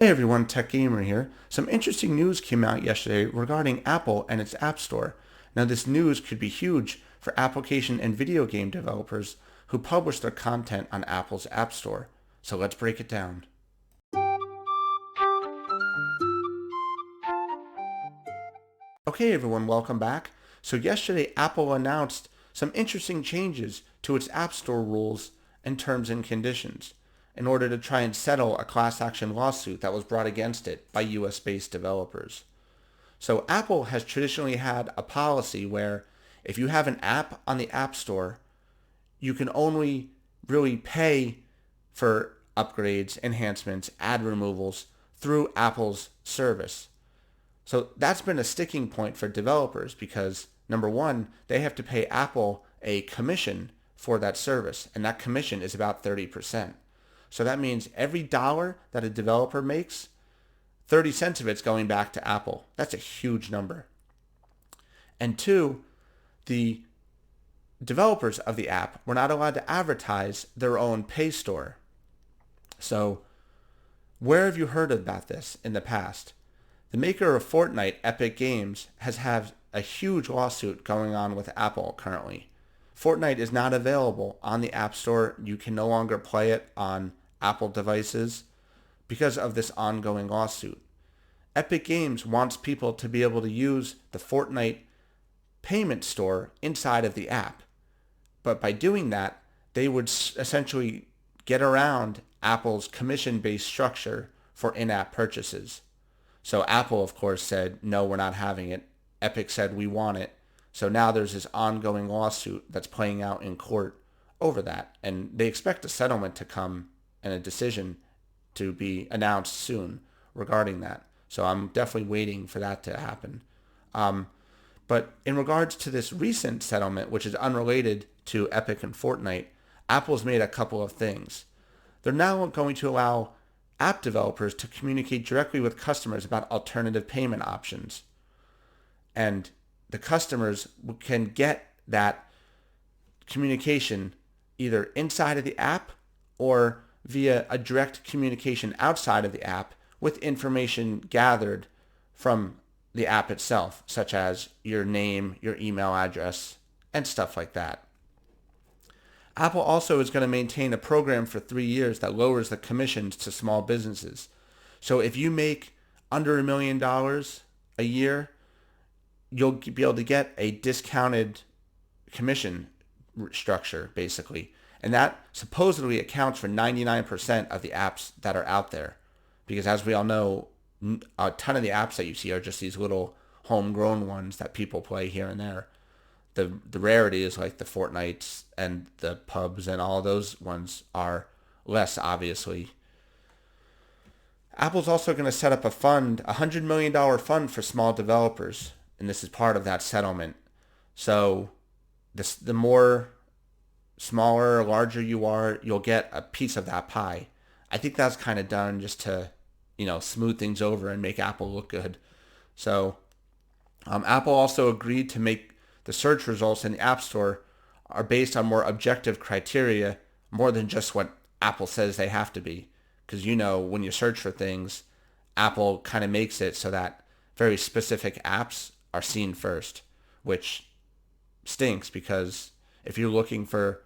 Hey everyone, Tekgamer here. Some interesting news came out yesterday regarding Apple and its App Store. Now this news could be huge for application and video game developers who publish their content on Apple's App Store. So let's break it down. Okay everyone, welcome back. So yesterday Apple announced some interesting changes to its App Store rules and terms and conditions in order to try and settle a class action lawsuit that was brought against it by US-based developers. So Apple has traditionally had a policy where if you have an app on the App Store, you can only really pay for upgrades, enhancements, ad removals through Apple's service. So that's been a sticking point for developers because number one, they have to pay Apple a commission for that service, and that commission is about 30%. So that means every dollar that a developer makes, 30 cents of it's going back to Apple. That's a huge number. And two, the developers of the app were not allowed to advertise their own pay store. So where have you heard about this in the past? The maker of Fortnite, Epic Games, has had a huge lawsuit going on with Apple currently. Fortnite is not available on the App Store. You can no longer play it on Apple devices because of this ongoing lawsuit. Epic Games wants people to be able to use the Fortnite payment store inside of the app. But by doing that, they would essentially get around Apple's commission-based structure for in-app purchases. So Apple, of course, said, no, we're not having it. Epic said, we want it. So now there's this ongoing lawsuit that's playing out in court over that. And they expect a settlement to come and a decision to be announced soon regarding that. So I'm definitely waiting for that to happen. But in regards to this recent settlement, which is unrelated to Epic and Fortnite, Apple's made a couple of things. They're now going to allow app developers to communicate directly with customers about alternative payment options. And the customers can get that communication either inside of the app or via a direct communication outside of the app with information gathered from the app itself, such as your name, your email address, and stuff like that. Apple also is going to maintain a program for 3 years that lowers the commissions to small businesses. So if you make under $1 million a year, you'll be able to get a discounted commission structure, basically. And that supposedly accounts for 99% of the apps that are out there. Because as we all know, a ton of the apps that you see are just these little homegrown ones that people play here and there. The rarity is like the Fortnites and the pubs and all those ones are less, obviously. Apple's also going to set up a fund, a $100 million fund for small developers. And this is part of that settlement. So the more smaller or larger you are, you'll get a piece of that pie. I think that's kind of done just to, smooth things over and make Apple look good. So Apple also agreed to make the search results in the App Store are based on more objective criteria, more than just what Apple says they have to be. Because when you search for things, Apple kind of makes it so that very specific apps are seen first, which stinks because if you're looking for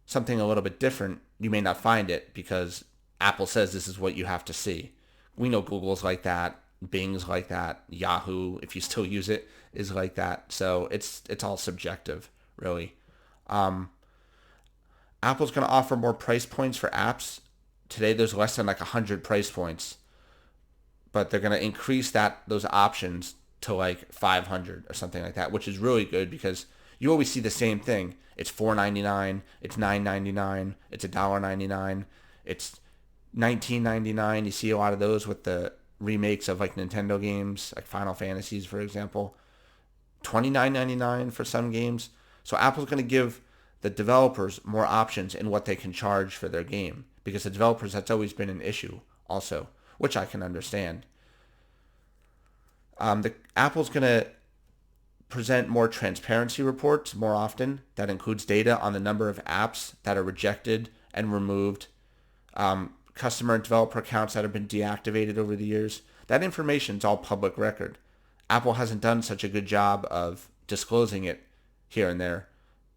something a little bit different, you may not find it because Apple says this is what you have to see. We know Google's like that, Bing's like that, Yahoo, if you still use it, is like that. So it's all subjective, really. Apple's going to offer more price points for apps. Today there's less than 100 price points, but they're going to increase those options to 500 or something like that, which is really good because you always see the same thing. It's $4.99, it's $9.99, it's $1.99, it's $19.99. You see a lot of those with the remakes of Nintendo games, like Final Fantasies, for example. $29.99 for some games. So Apple's going to give the developers more options in what they can charge for their game because the developers, that's always been an issue also, which I can understand. Apple's going to present more transparency reports more often. That includes data on the number of apps that are rejected and removed customer and developer accounts that have been deactivated over the years. That information is all public record. Apple hasn't done such a good job of disclosing it here and there,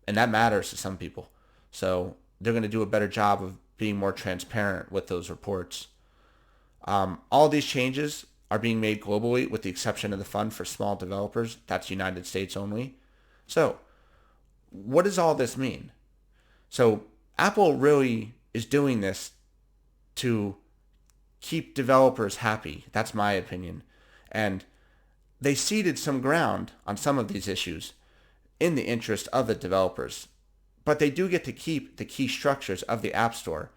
and that matters to some people. So they're going to do a better job of being more transparent with those reports. All these changes are being made globally with the exception of the fund for small developers. That's United States only. So what does all this mean? So Apple really is doing this to keep developers happy. That's my opinion. And they ceded some ground on some of these issues in the interest of the developers. But they do get to keep the key structures of the App Store.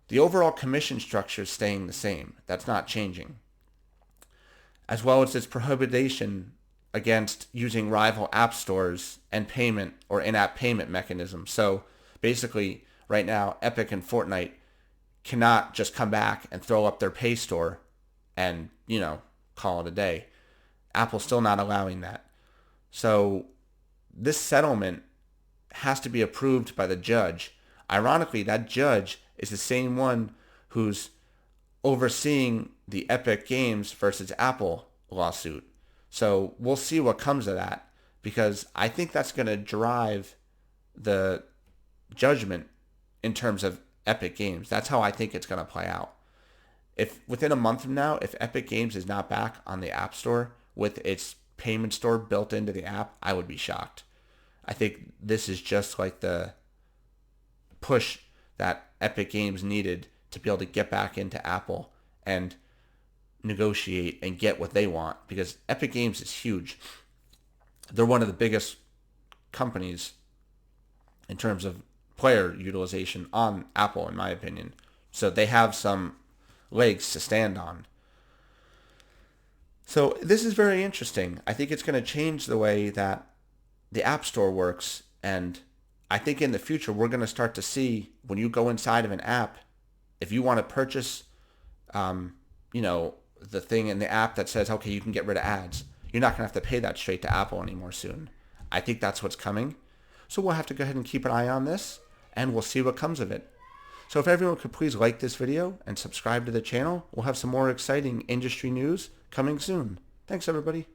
The overall commission structure is staying the same. That's not changing. As well as its prohibition against using rival app stores and payment or in-app payment mechanisms. So basically, right now, Epic and Fortnite cannot just come back and throw up their Pay Store and, call it a day. Apple's still not allowing that. So this settlement has to be approved by the judge. Ironically, that judge is the same one who's overseeing the Epic Games versus Apple lawsuit. So we'll see what comes of that, because I think that's going to drive the judgment in terms of Epic Games. That's how I think it's going to play out. If within a month from now, if Epic Games is not back on the App Store with its payment store built into the app, I would be shocked. I think this is just like the push that Epic Games needed to be able to get back into Apple and negotiate and get what they want, because Epic Games is huge. They're one of the biggest companies in terms of player utilization on Apple, in my opinion. So they have some legs to stand on. So this is very interesting. I think it's going to change the way that the App Store works, and I think in the future we're going to start to see when you go inside of an app, if you want to purchase, the thing in the app that says, okay, you can get rid of ads, you're not going to have to pay that straight to Apple anymore soon. I think that's what's coming. So we'll have to go ahead and keep an eye on this, and we'll see what comes of it. So if everyone could please like this video and subscribe to the channel, we'll have some more exciting industry news coming soon. Thanks, everybody.